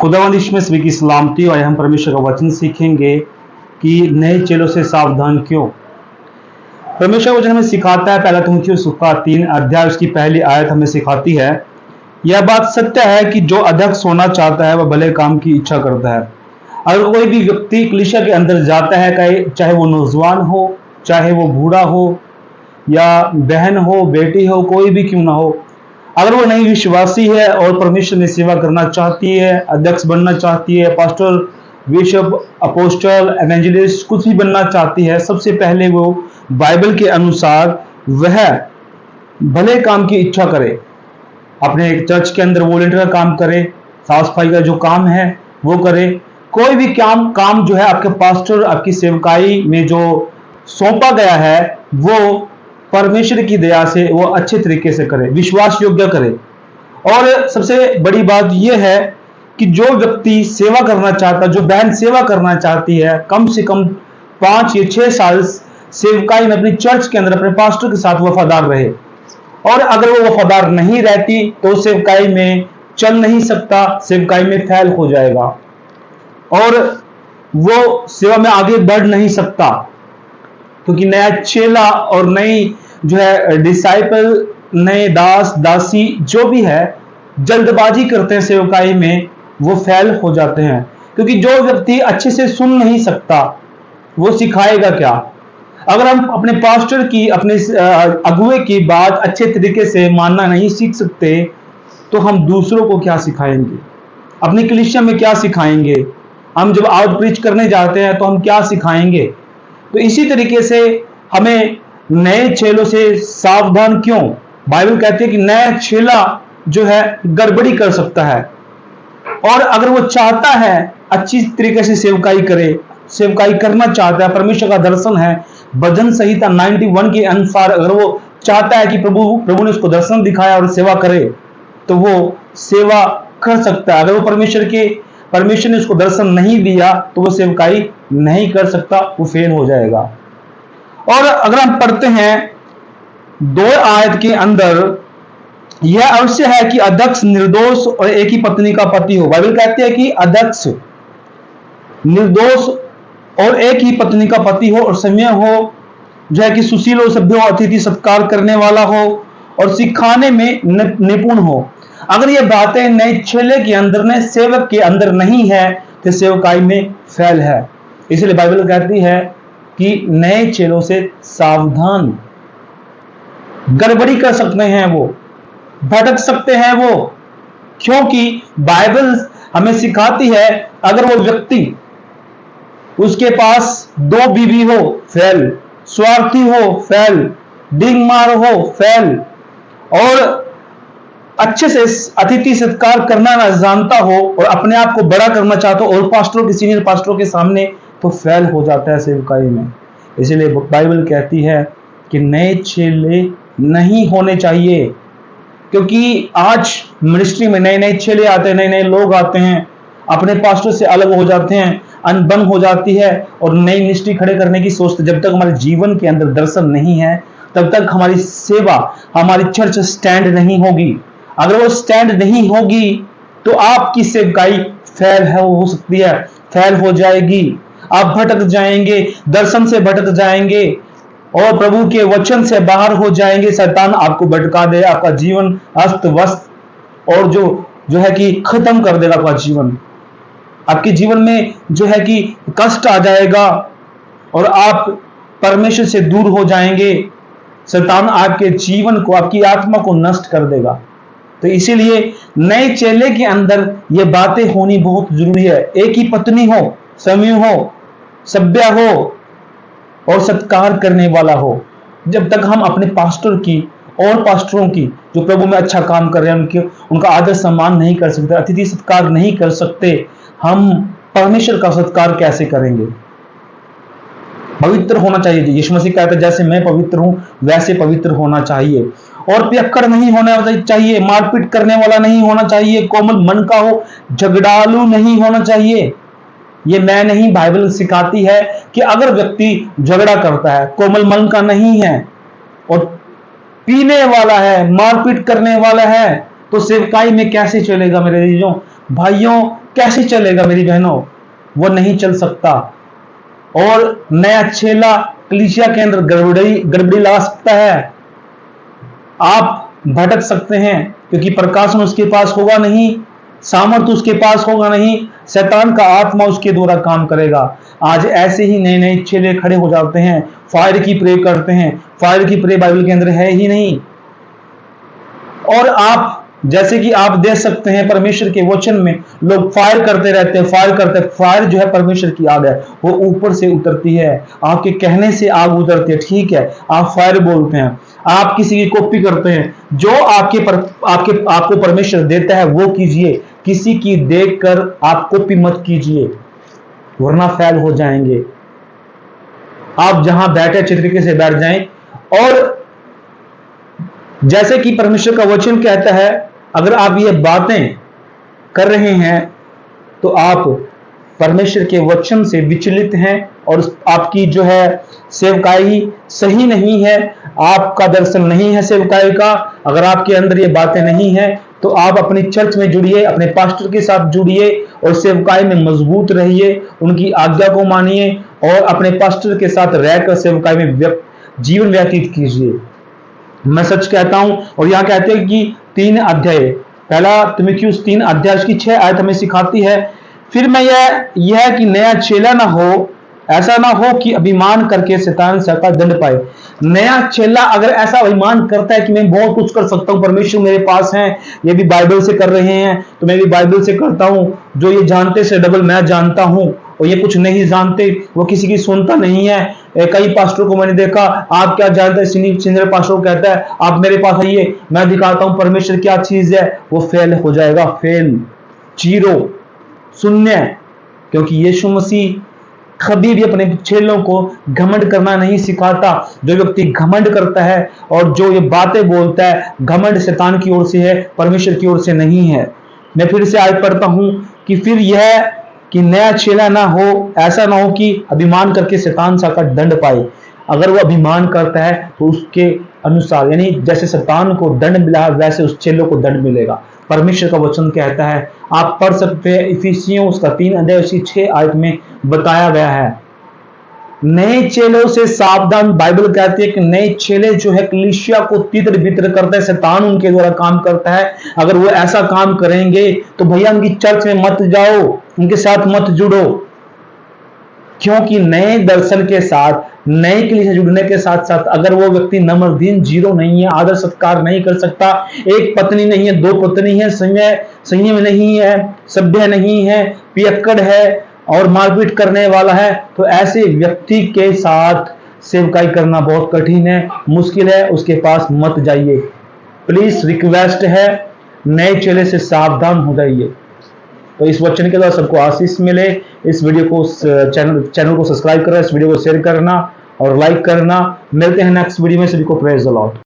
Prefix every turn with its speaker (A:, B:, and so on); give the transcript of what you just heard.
A: खुदावंद यीशु में सभी की सलामती। और हम परमेश्वर का वचन सीखेंगे कि नए चेलों से सावधान क्यों। परमेश्वर का वचन हमें सिखाता है, पहला तीमुथियुस उसका 3 अध्याय उसकी पहली आयत हमें सिखाती है, यह बात सत्य है कि जो अध्यक्ष होना चाहता है वह भले काम की इच्छा करता है। अगर कोई भी व्यक्ति कलीसिया के अंदर जाता है, चाहे वो नौजवान हो, चाहे वो बूढ़ा हो, या बहन हो, बेटी हो, कोई भी क्यों ना हो, अगर वो नई विश्वासी है और परमेश्वर में सेवा करना चाहती है, अध्यक्ष बनना चाहती है, पास्टर, बिशप, अपोस्टल, एवेंजलिस्ट कुछ भी बनना चाहती है, सबसे पहले वो बाइबल के अनुसार वह भले काम की इच्छा करे। अपने चर्च के अंदर वॉलंटियर का काम करे, साफ सफाई का जो काम है वो करे। कोई भी काम जो है आपके पास्टर, आपकी सेवकाई में जो सौंपा गया है वो परमेश्वर की दया से वो अच्छे तरीके से करे, विश्वास योग्य करे। और सबसे बड़ी बात यह है कि जो व्यक्ति सेवा करना चाहता, जो बहन सेवा करना चाहती है, कम से कम 5 या 6 साल सेवकाई में अपनी चर्च के अंदर अपने पास्टर के साथ वफादार रहे। और अगर वो वफादार नहीं रहती तो सेवकाई में चल नहीं सकता, सेवकाई में फेल हो जाएगा और वो सेवा में आगे बढ़ नहीं सकता। क्योंकि नया चेला और नई जो है डिसाइपल, नए दास दासी जो भी है, जल्दबाजी करते हैं सेवकाई में, वो फेल हो जाते हैं। क्योंकि जो व्यक्ति अच्छे से सुन नहीं सकता वो सिखाएगा क्या। अगर हम अपने पास्टर की, अपने अगुए की बात अच्छे तरीके से मानना नहीं सीख सकते तो हम दूसरों को क्या सिखाएंगे, अपनी कलीसिया में क्या सिखाएंगे। हम जब आउट प्रीच करने जाते हैं तो हम क्या सिखाएंगे। तो इसी तरीके से हमें नए चेलों से सावधान क्यों। बाइबल कहती है कि नया चेला जो है गड़बड़ी कर सकता है, और अगर वो चाहता है अच्छी तरीके से सेवकाई करे, सेवकाई करना चाहता है, परमेश्वर का दर्शन है, भजन संहिता 91 के अनुसार अगर वो चाहता है कि प्रभु ने उसको दर्शन दिखाया और सेवा करे, तो वो सेवा कर सकता है। अगर वो परमेश्वर ने उसको दर्शन नहीं दिया तो वो सेवकाई नहीं कर सकता, वो फेल हो जाएगा। और अगर हम पढ़ते हैं 2 आयत के अंदर, यह अवश्य है कि अध्यक्ष निर्दोष और एक ही पत्नी का पति हो। बाइबल कहती है कि अध्यक्ष निर्दोष और एक ही पत्नी का पति हो, और समय हो, जो है कि सुशील और सभ्य हो, अतिथि सत्कार करने वाला हो और सिखाने में निपुण हो। अगर ये बातें नए चेले के अंदर, नए सेवक के अंदर नहीं है तो सेवकाई में फेल है। इसलिए बाइबल कहती है कि नए चेलों से सावधान। गड़बड़ी कर सकते हैं वो, भटक सकते हैं वो, क्योंकि बाइबल हमें सिखाती है अगर वो व्यक्ति, उसके पास 2 बीवी हो फेल, स्वार्थी हो फेल, डिंग मार हो फेल, और अच्छे से अतिथि सत्कार करना ना जानता हो और अपने आप को बड़ा करना चाहता हो और पास्टरों के, सीनियर पास्टरों के सामने, तो फेल हो जाता है सेवकाई में। इसलिए बाइबल कहती है कि नए चेले नहीं होने चाहिए। क्योंकि आज मिनिस्ट्री में नए नए चेले आते हैं, नए नए लोग आते हैं, अपने पास्टर से अलग हो जाते हैं, अनबन हो जाती है और नई मिनिस्ट्री खड़े करने की सोचते। जब तक हमारे जीवन के अंदर दर्शन नहीं है तब तक हमारी सेवा, हमारी चर्च स्टैंड नहीं होगी। अगर वो स्टैंड नहीं होगी तो आपकी सेवकाई फेल हो सकती है, फेल हो जाएगी। आप भटक जाएंगे, दर्शन से भटक जाएंगे और प्रभु के वचन से बाहर हो जाएंगे। शैतान आपको भटका दे, आपका जीवन अस्त व्यस्त और जो है कि खत्म कर देगा आपका जीवन। आपके जीवन में जो है कि कष्ट आ जाएगा और आप परमेश्वर से दूर हो जाएंगे। शैतान आपके जीवन को, आपकी आत्मा को नष्ट कर देगा। तो इसीलिए नए चेले के अंदर ये बातें होनी बहुत जरूरी है। एक ही पत्नी हो, समय हो, सभ्य हो और सत्कार करने वाला हो। जब तक हम अपने पास्टर की और पास्टरों की, जो प्रभु में अच्छा काम कर रहे हैं, उनका आदर सम्मान नहीं कर सकते, अतिथि सत्कार नहीं कर सकते, हम परमेश्वर का सत्कार कैसे करेंगे। पवित्र होना चाहिए। यीशु मसीह कहते हैं जैसे मैं पवित्र हूं वैसे पवित्र होना चाहिए। और पियक्कड़ नहीं होना चाहिए, मारपीट करने वाला नहीं होना चाहिए, कोमल मन का हो, झगड़ालू नहीं होना चाहिए। ये मैं नहीं, बाइबल सिखाती है कि अगर व्यक्ति झगड़ा करता है, कोमल मन का नहीं है और पीने वाला है, मारपीट करने वाला है, तो सेवकाई में कैसे चलेगा मेरे भाइयों। कैसे चलेगा मेरी बहनों? वो नहीं चल सकता। और नया चेला कलीसिया के अंदर गड़बड़ी ला सकता है। आप भटक सकते हैं, क्योंकि प्रकाशन उसके पास होगा नहीं, सामर्थ्य उसके पास होगा नहीं, शैतान का आत्मा उसके द्वारा काम करेगा। आज ऐसे ही नए नए चेले खड़े हो जाते हैं, फायर की प्रे करते हैं। फायर की प्रे बाइबल के अंदर है ही नहीं। और आप जैसे कि आप देख सकते हैं परमेश्वर के वचन में लोग फायर करते रहते हैं, फायर करते हैं। फायर जो है परमेश्वर की आग है, वो ऊपर से उतरती है, आपके कहने से आग उतरती है, ठीक है, आप फायर बोलते हैं। आप किसी की कॉपी करते हैं, जो आपको परमेश्वर देता है वो कीजिए, किसी की देखकर आप कॉपी मत कीजिए, वरना फेल हो जाएंगे। आप जहां बैठे अच्छे तरीके से बैठ जाएं। और जैसे कि परमेश्वर का वचन कहता है, अगर आप ये बातें कर रहे हैं तो आप परमेश्वर के वचन से विचलित हैं और आपकी जो है सेवकाई सही नहीं है, आपका दर्शन नहीं है सेवकाई का। अगर आपके अंदर ये बातें नहीं है तो आप अपनी चर्च में जुड़िए, अपने पास्टर के साथ जुड़िए और सेवकाई में मजबूत रहिए, उनकी आज्ञा को मानिए और अपने पास्टर के साथ रहकर सेवकाई में जीवन व्यतीत कीजिए। मैं सच कहता हूं। और यहां कहते हैं कि 3 अध्याय, पहला तीमुथियुस 3 अध्याय उसकी 6 आयत हमें सिखाती है। फिर मैं यह कि नया चेला ना हो, ऐसा ना हो कि अभिमान करके शैतान का दंड पाए। नया चेला अगर ऐसा अभिमान करता है कि मैं बहुत कुछ कर सकता हूं, परमेश्वर मेरे पास है, ये भी बाइबल से कर रहे हैं तो मैं भी बाइबल से करता हूं, जो ये जानते से डबल मैं जानता हूं, और ये कुछ नहीं जानते, वो किसी की सुनता नहीं है। कई पास्टरों को मैंने देखा, आप क्या जानते हैं, सीनियर पास्टर को कहता है आप मेरे पास आइए, मैं दिखाता हूं परमेश्वर क्या चीज है, वो फेल हो जाएगा, फेल, जीरो, शून्य। क्योंकि यीशु मसीह कभी भी अपने चेलों को घमंड करना नहीं सिखाता। जो व्यक्ति घमंड करता है और जो ये बातें बोलता है, घमंड शैतान की ओर से है, परमेश्वर की ओर से नहीं है। मैं फिर से आयत पढ़ता हूं कि फिर यह कि नया चेला ना हो, ऐसा ना हो कि अभिमान करके शैतान सा का दंड पाए। अगर वो अभिमान करता है तो उसके अनुसार, यानी जैसे शैतान को दंड मिला वैसे उस चेलों को दंड मिलेगा। परमेश्वर का वचन कहता है, आप पढ़ सकते हैं, इफिसियों उसका 3 अध्याय उसकी 6 आयत में बताया गया है। नए चेलों से सावधान, बाइबल कहती है कि नए चेले जो है कलीसिया को तितर बितर करते हैं, शैतान उनके द्वारा काम करता है। अगर वो ऐसा काम करेंगे तो भैया उनकी चर्च में मत जाओ, उनके साथ मत जुड़ो। क्योंकि नए दर्शन के साथ, नए कलीसिया जुड़ने के साथ साथ अगर वो व्यक्ति नम्रदीन, जीरो नहीं है, आदर सत्कार नहीं कर सकता, एक पत्नी नहीं है, 2 पत्नी है, संयम नहीं है, सभ्य नहीं है, पियक्कड़ है और मारपीट करने वाला है, तो ऐसे व्यक्ति के साथ सेवकाई करना बहुत कठिन है, मुश्किल है, उसके पास मत जाइए। प्लीज रिक्वेस्ट है, नए चेले से सावधान हो जाइए। तो इस वचन के द्वारा सबको आशीष मिले। इस वीडियो को, चैनल को सब्सक्राइब करना, इस वीडियो को शेयर करना और लाइक करना। मिलते हैं नेक्स्ट वीडियो में, सभी को प्रेज द लॉर्ड।